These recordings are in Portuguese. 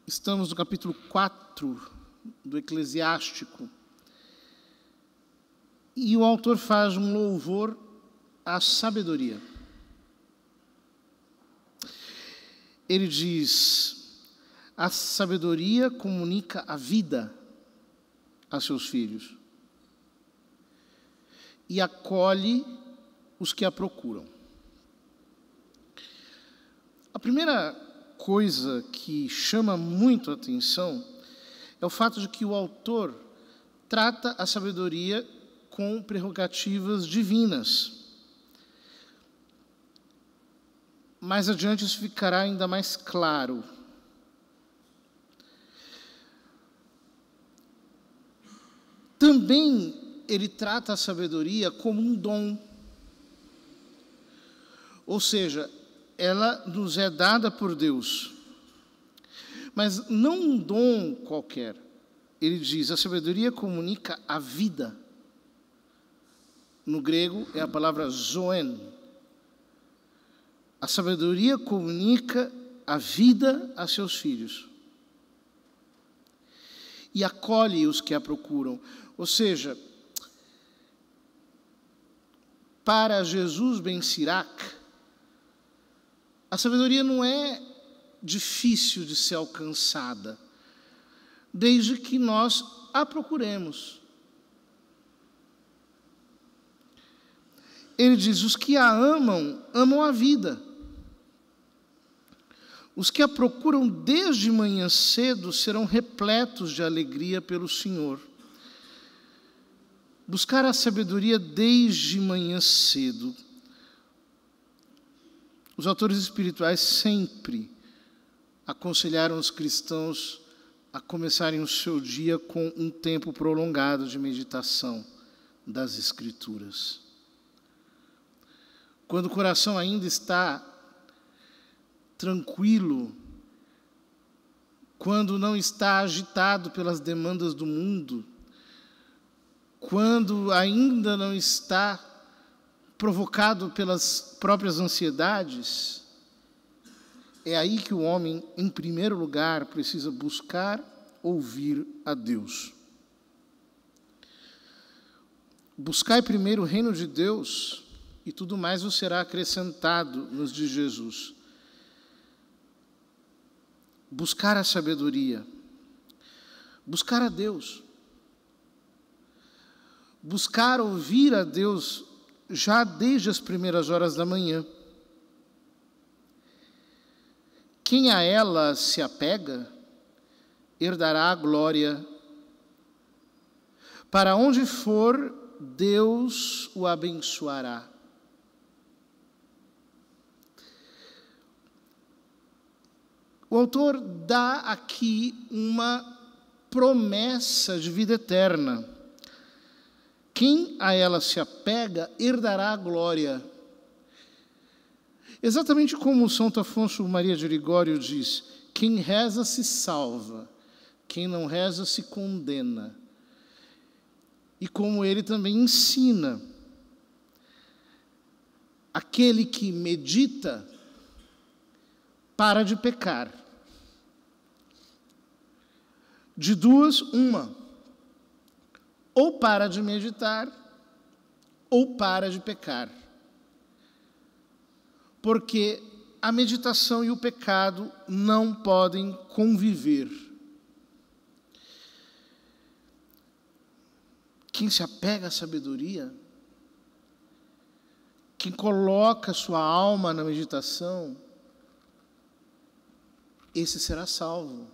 Estamos no capítulo 4 do Eclesiástico. E o autor faz um louvor à sabedoria. Ele diz: a sabedoria comunica a vida a seus filhos e acolhe os que a procuram. A primeira coisa que chama muito a atenção é o fato de que o autor trata a sabedoria com prerrogativas divinas. Mais adiante isso ficará ainda mais claro. Também ele trata a sabedoria como um dom. Ou seja, ela nos é dada por Deus. Mas não um dom qualquer. Ele diz, a sabedoria comunica a vida. No grego é a palavra zoen. A sabedoria comunica a vida a seus filhos. E acolhe os que a procuram. Ou seja, para Jesus ben Sirac, a sabedoria não é difícil de ser alcançada, desde que nós a procuremos. Ele diz, os que a amam, amam a vida. Os que a procuram desde manhã cedo serão repletos de alegria pelo Senhor. Buscar a sabedoria desde manhã cedo. Os autores espirituais sempre aconselharam os cristãos a começarem o seu dia com um tempo prolongado de meditação das Escrituras. Quando o coração ainda está tranquilo, quando não está agitado pelas demandas do mundo, quando ainda não está provocado pelas próprias ansiedades, é aí que o homem, em primeiro lugar, precisa buscar ouvir a Deus. Buscai primeiro o reino de Deus e tudo mais vos será acrescentado, nos diz Jesus. Buscar a sabedoria, buscar a Deus, buscar ouvir a Deus já desde as primeiras horas da manhã. Quem a ela se apega, herdará a glória. Para onde for, Deus o abençoará. O autor dá aqui uma promessa de vida eterna. Quem a ela se apega, herdará a glória. Exatamente como o Santo Afonso Maria de Ligório diz, quem reza se salva, quem não reza se condena. E como ele também ensina, aquele que medita, para de pecar. De duas, uma. Ou para de meditar, ou para de pecar. Porque a meditação e o pecado não podem conviver. Quem se apega à sabedoria, quem coloca sua alma na meditação, esse será salvo.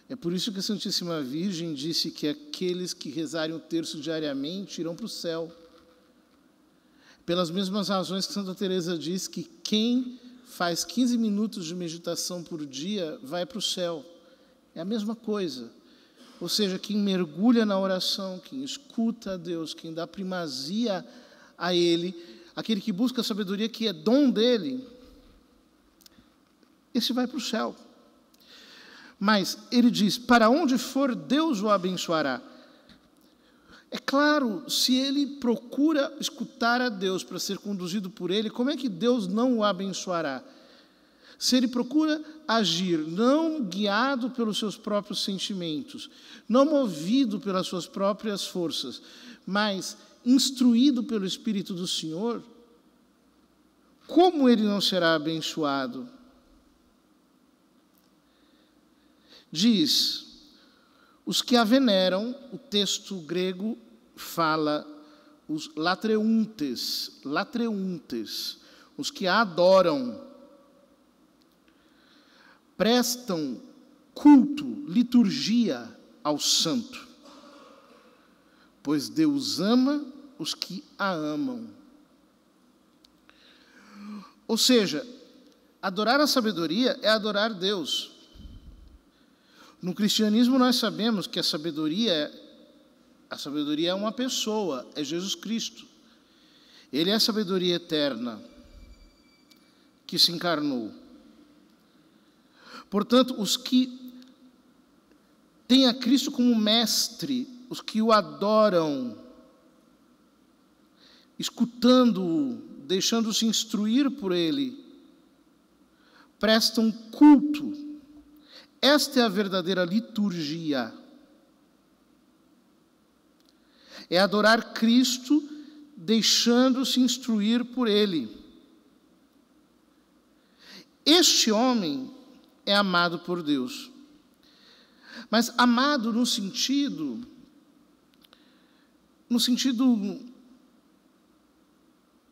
É por isso que a Santíssima Virgem disse que aqueles que rezarem o terço diariamente irão para o céu. Pelas mesmas razões que Santa Teresa diz que quem faz 15 minutos de meditação por dia vai para o céu. É a mesma coisa. Ou seja, quem mergulha na oração, quem escuta a Deus, quem dá primazia a Ele, aquele que busca a sabedoria que é dom dele, esse vai para o céu. Mas ele diz, para onde for, Deus o abençoará. É claro, se ele procura escutar a Deus para ser conduzido por ele, como é que Deus não o abençoará? se ele procura agir não guiado pelos seus próprios sentimentos, não movido pelas suas próprias forças, mas instruído pelo Espírito do Senhor, como ele não será abençoado? Diz, os que a veneram, o texto grego fala, os latreuntes, os que a adoram, prestam culto, liturgia ao santo, pois Deus ama os que a amam. Ou seja, adorar a sabedoria é adorar Deus. No cristianismo nós sabemos que a sabedoria é uma pessoa, é Jesus Cristo. Ele é a sabedoria eterna que se encarnou. Portanto, os que têm a Cristo como mestre, os que o adoram, escutando-o, deixando-se instruir por ele, prestam culto. Esta é a verdadeira liturgia. É adorar Cristo, deixando-se instruir por ele. Este homem é amado por Deus. Mas amado no sentido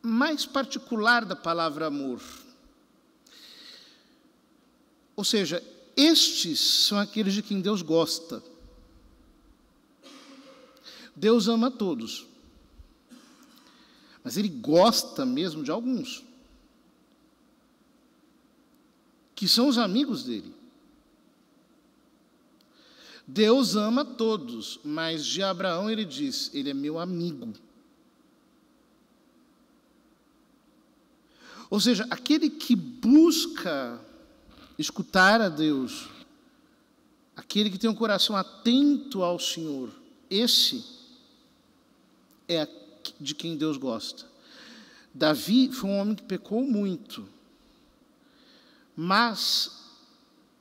mais particular da palavra amor. Ou seja, estes são aqueles de quem Deus gosta. Deus ama todos. Mas Ele gosta mesmo de alguns, que são os amigos dele. Deus ama todos, mas de Abraão ele diz, ele é meu amigo. Ou seja, aquele que busca escutar a Deus, aquele que tem um coração atento ao Senhor, esse é de quem Deus gosta. Davi foi um homem que pecou muito, mas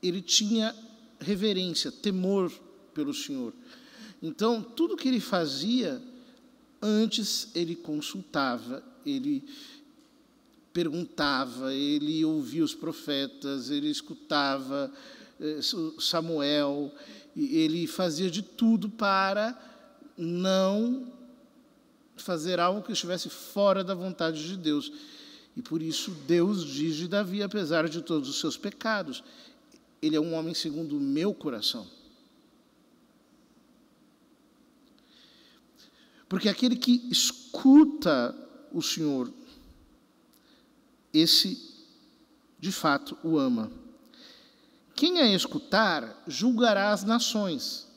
ele tinha reverência, temor pelo Senhor. Então, tudo que ele fazia, antes ele consultava, ele perguntava, ele ouvia os profetas, ele escutava Samuel, ele fazia de tudo para não fazer algo que estivesse fora da vontade de Deus. E por isso Deus diz de Davi, apesar de todos os seus pecados, ele é um homem segundo o meu coração. Porque aquele que escuta o Senhor, esse, de fato, o ama. Quem a escutar, julgará as nações.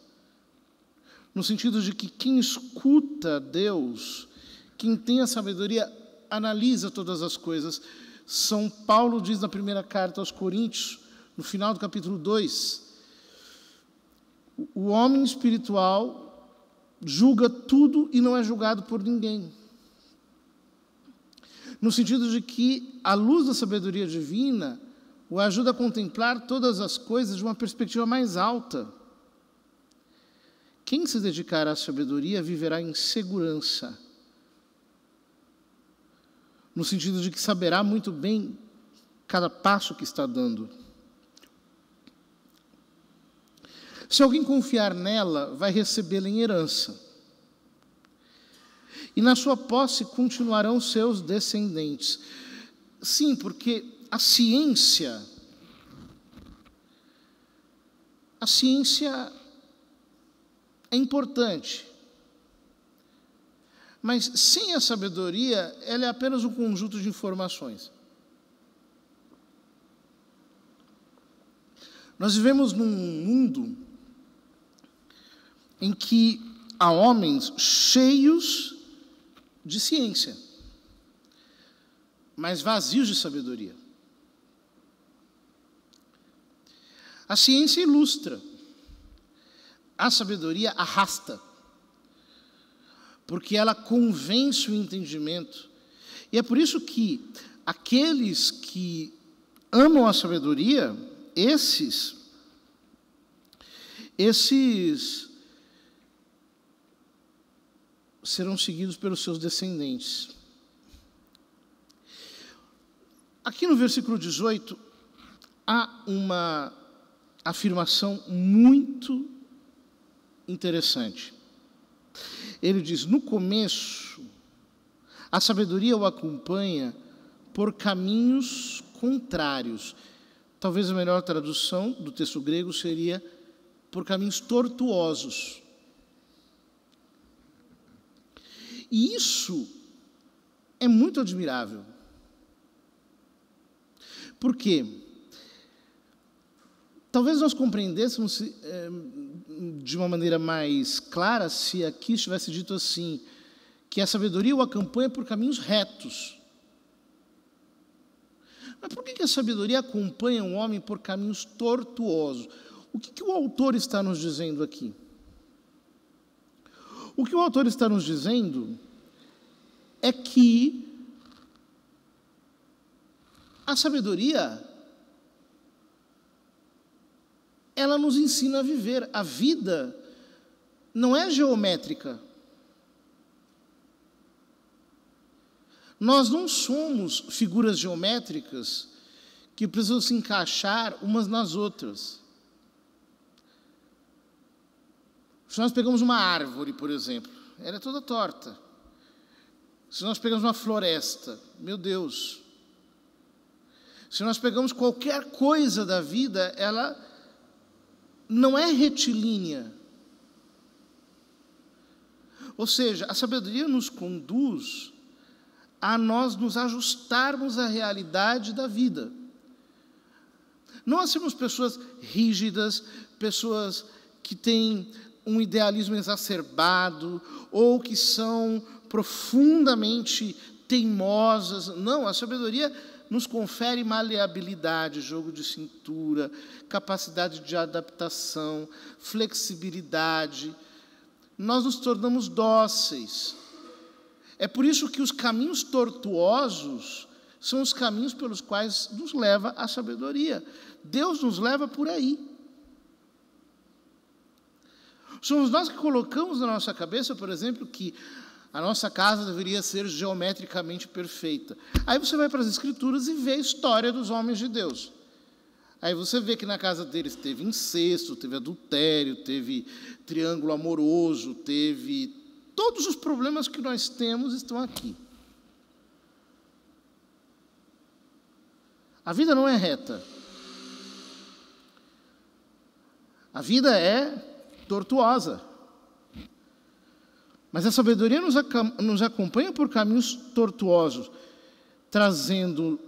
No sentido de que quem escuta Deus, quem tem a sabedoria, analisa todas as coisas. São Paulo diz na primeira carta aos Coríntios, no final do capítulo 2, o homem espiritual julga tudo e não é julgado por ninguém. No sentido de que a luz da sabedoria divina o ajuda a contemplar todas as coisas de uma perspectiva mais alta. Quem se dedicar à sabedoria viverá em segurança, no sentido de que saberá muito bem cada passo que está dando. Se alguém confiar nela, vai recebê-la em herança. E na sua posse continuarão seus descendentes. Sim, porque a ciência é importante. Mas sem a sabedoria, ela é apenas um conjunto de informações. Nós vivemos num mundo em que há homens cheios de ciência, mas vazios de sabedoria. A ciência ilustra, a sabedoria arrasta, porque ela convence o entendimento. E é por isso que aqueles que amam a sabedoria, esses serão seguidos pelos seus descendentes. Aqui no versículo 18, há uma afirmação muito interessante. Ele diz, no começo, a sabedoria o acompanha por caminhos contrários. Talvez a melhor tradução do texto grego seria por caminhos tortuosos. E isso é muito admirável. Por quê? Talvez nós compreendêssemos de uma maneira mais clara se aqui estivesse dito assim, que a sabedoria o acompanha por caminhos retos. Mas por que a sabedoria acompanha um homem por caminhos tortuosos? O que o autor está nos dizendo aqui? O que o autor está nos dizendo é que a sabedoria, ela nos ensina a viver. A vida não é geométrica. Nós não somos figuras geométricas que precisam se encaixar umas nas outras. Se nós pegamos uma árvore, por exemplo, ela é toda torta. Se nós pegamos uma floresta, meu Deus. Se nós pegamos qualquer coisa da vida, ela não é retilínea. Ou seja, a sabedoria nos conduz a nós nos ajustarmos à realidade da vida. Não sermos pessoas rígidas, pessoas que têm um idealismo exacerbado, ou que são profundamente teimosas. Não, a sabedoria nos confere maleabilidade, jogo de cintura, capacidade de adaptação, flexibilidade. Nós nos tornamos dóceis. É por isso que os caminhos tortuosos são os caminhos pelos quais nos leva a sabedoria. Deus nos leva por aí. Somos nós que colocamos na nossa cabeça, por exemplo, que a nossa casa deveria ser geometricamente perfeita. Aí você vai para as Escrituras e vê a história dos homens de Deus. Aí você vê que na casa deles teve incesto, teve adultério, teve triângulo amoroso, teve... Todos os problemas que nós temos estão aqui. A vida não é reta. A vida é tortuosa. Mas a sabedoria nos acompanha por caminhos tortuosos, trazendo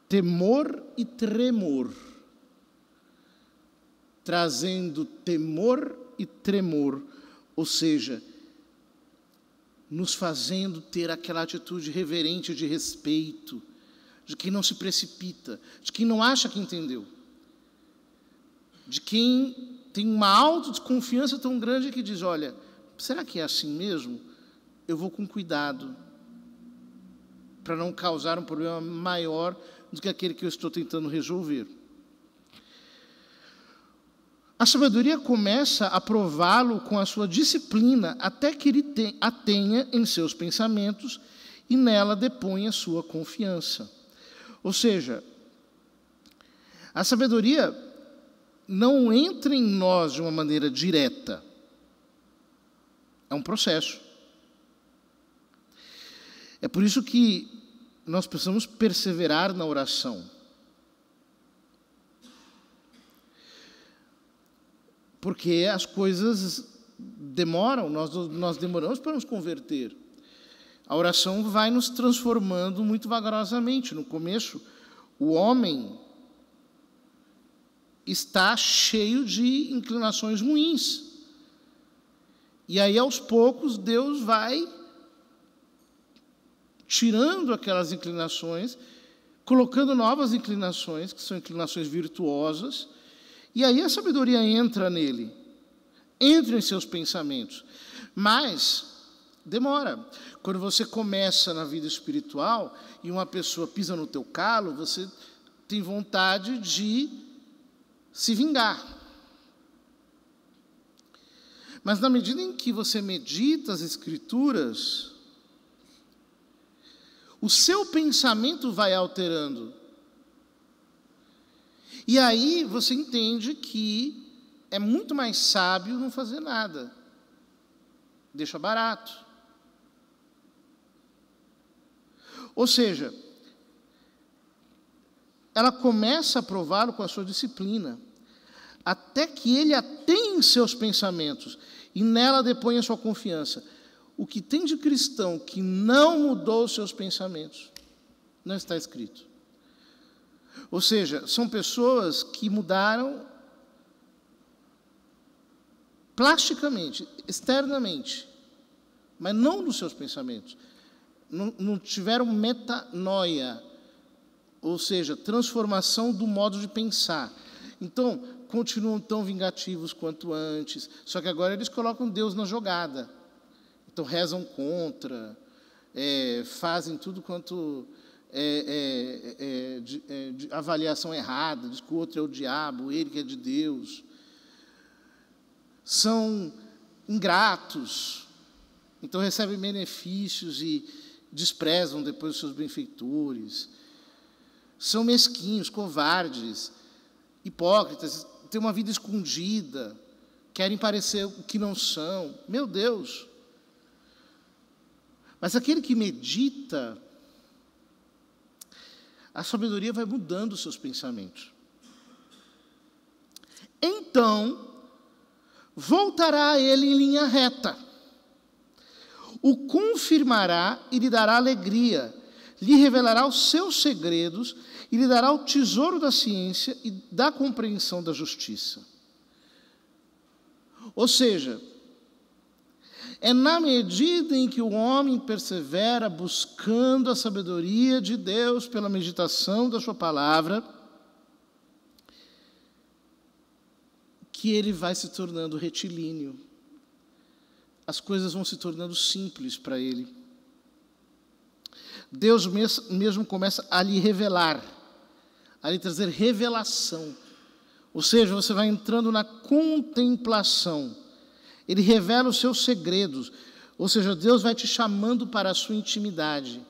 temor e tremor. Trazendo temor e tremor, ou seja, nos fazendo ter aquela atitude reverente de respeito, de quem não se precipita, de quem não acha que entendeu, de quem tem uma autodesconfiança tão grande que diz, olha, será que é assim mesmo? Eu vou com cuidado, para não causar um problema maior do que aquele que eu estou tentando resolver. A sabedoria começa a prová-lo com a sua disciplina, até que ele a tenha em seus pensamentos e nela depõe a sua confiança. Ou seja, a sabedoria não entra em nós de uma maneira direta. É um processo. É por isso que nós precisamos perseverar na oração. Porque as coisas demoram, nós demoramos para nos converter. A oração vai nos transformando muito vagarosamente. No começo, o homem está cheio de inclinações ruins. E aí, aos poucos, Deus vai tirando aquelas inclinações, colocando novas inclinações, que são inclinações virtuosas, e aí a sabedoria entra nele, entra em seus pensamentos. Mas demora. Quando você começa na vida espiritual e uma pessoa pisa no teu calo, você tem vontade de se vingar. Mas na medida em que você medita as Escrituras, o seu pensamento vai alterando. E aí você entende que é muito mais sábio não fazer nada. Deixa barato. Ou seja, ela começa a prová-lo com a sua disciplina, até que ele atém seus pensamentos e nela depõe a sua confiança. O que tem de cristão que não mudou seus pensamentos, não está escrito. Ou seja, são pessoas que mudaram plasticamente, externamente, mas não nos seus pensamentos. Não tiveram metanoia, ou seja, transformação do modo de pensar. Então, continuam tão vingativos quanto antes, só que agora eles colocam Deus na jogada. Então, rezam contra, fazem tudo quanto de avaliação errada, diz que o outro é o diabo, ele que é de Deus. São ingratos, então recebem benefícios e desprezam depois os seus benfeitores. São mesquinhos, covardes, hipócritas, têm uma vida escondida, querem parecer o que não são. Meu Deus! Mas aquele que medita, a sabedoria vai mudando os seus pensamentos. Então, voltará a ele em linha reta, o confirmará e lhe dará alegria, lhe revelará os seus segredos e lhe dará o tesouro da ciência e da compreensão da justiça. Ou seja, é na medida em que o homem persevera buscando a sabedoria de Deus pela meditação da sua palavra, que ele vai se tornando retilíneo. As coisas vão se tornando simples para ele. Deus mesmo começa a lhe revelar, a lhe trazer revelação. Ou seja, você vai entrando na contemplação. Ele revela os seus segredos. Ou seja, Deus vai te chamando para a sua intimidade.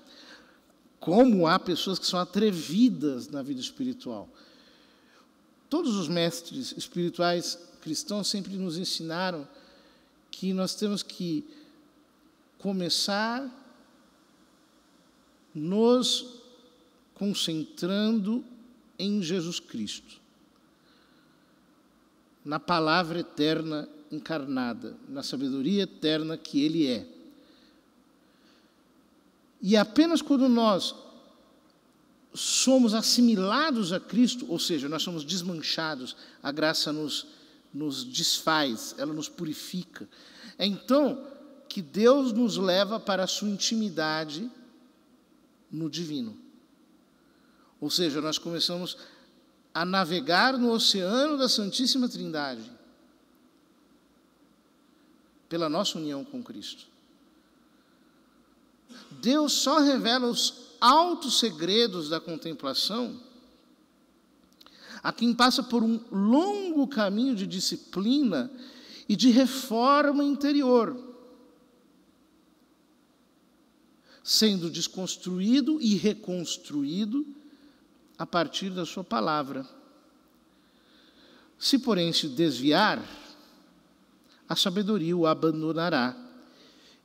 Como há pessoas que são atrevidas na vida espiritual. Todos os mestres espirituais cristãos sempre nos ensinaram que nós temos que começar nos concentrando em Jesus Cristo, na palavra eterna encarnada, na sabedoria eterna que Ele é. E apenas quando nós somos assimilados a Cristo, ou seja, nós somos desmanchados, a graça nos desfaz, ela nos purifica. É então que Deus nos leva para a sua intimidade no divino. Ou seja, nós começamos a navegar no oceano da Santíssima Trindade, pela nossa união com Cristo. Deus só revela os altos segredos da contemplação a quem passa por um longo caminho de disciplina e de reforma interior, sendo desconstruído e reconstruído a partir da sua palavra. Se, porém, se desviar, a sabedoria o abandonará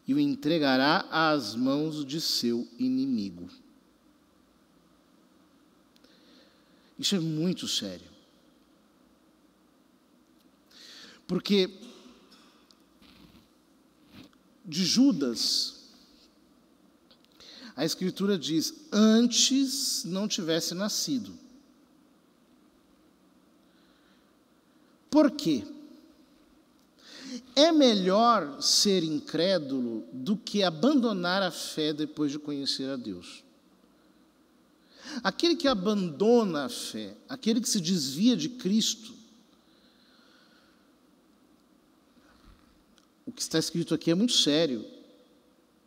e o entregará às mãos de seu inimigo. Isso é muito sério. Porque de Judas, a Escritura diz, antes não tivesse nascido. Por quê? É melhor ser incrédulo do que abandonar a fé depois de conhecer a Deus. Aquele que abandona a fé, aquele que se desvia de Cristo, o que está escrito aqui é muito sério.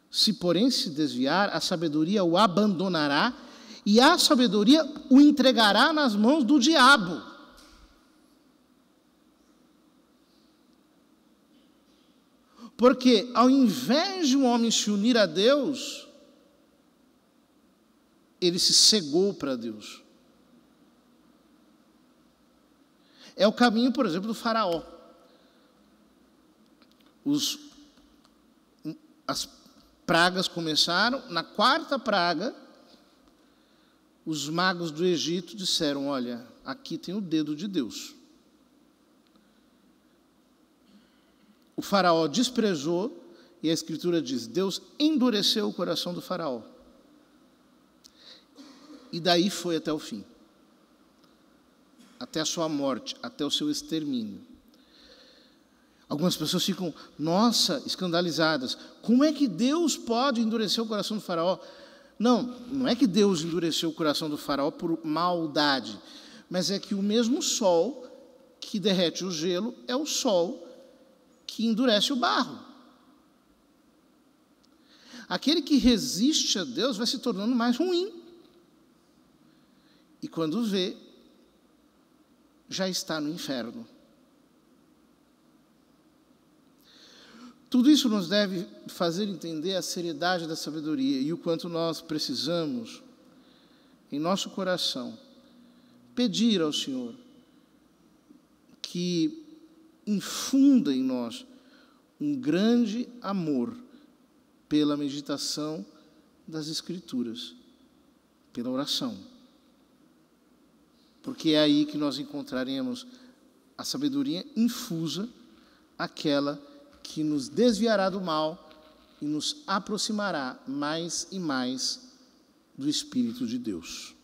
Se, porém, se desviar, a sabedoria o abandonará e a sabedoria o entregará nas mãos do diabo. Porque, ao invés de um homem se unir a Deus, ele se cegou para Deus. É o caminho, por exemplo, do faraó. As pragas começaram, na quarta praga, os magos do Egito disseram, olha, aqui tem o dedo de Deus. O faraó desprezou, e a Escritura diz, Deus endureceu o coração do faraó. E daí foi até o fim. Até a sua morte, até o seu extermínio. Algumas pessoas ficam, nossa, escandalizadas. Como é que Deus pode endurecer o coração do faraó? Não é que Deus endureceu o coração do faraó por maldade, mas é que o mesmo sol que derrete o gelo é o sol que endurece o barro. Aquele que resiste a Deus vai se tornando mais ruim. E quando vê, já está no inferno. Tudo isso nos deve fazer entender a seriedade da sabedoria e o quanto nós precisamos, em nosso coração, pedir ao Senhor que infunda em nós um grande amor pela meditação das Escrituras, pela oração. Porque é aí que nós encontraremos a sabedoria infusa, aquela que nos desviará do mal e nos aproximará mais e mais do Espírito de Deus.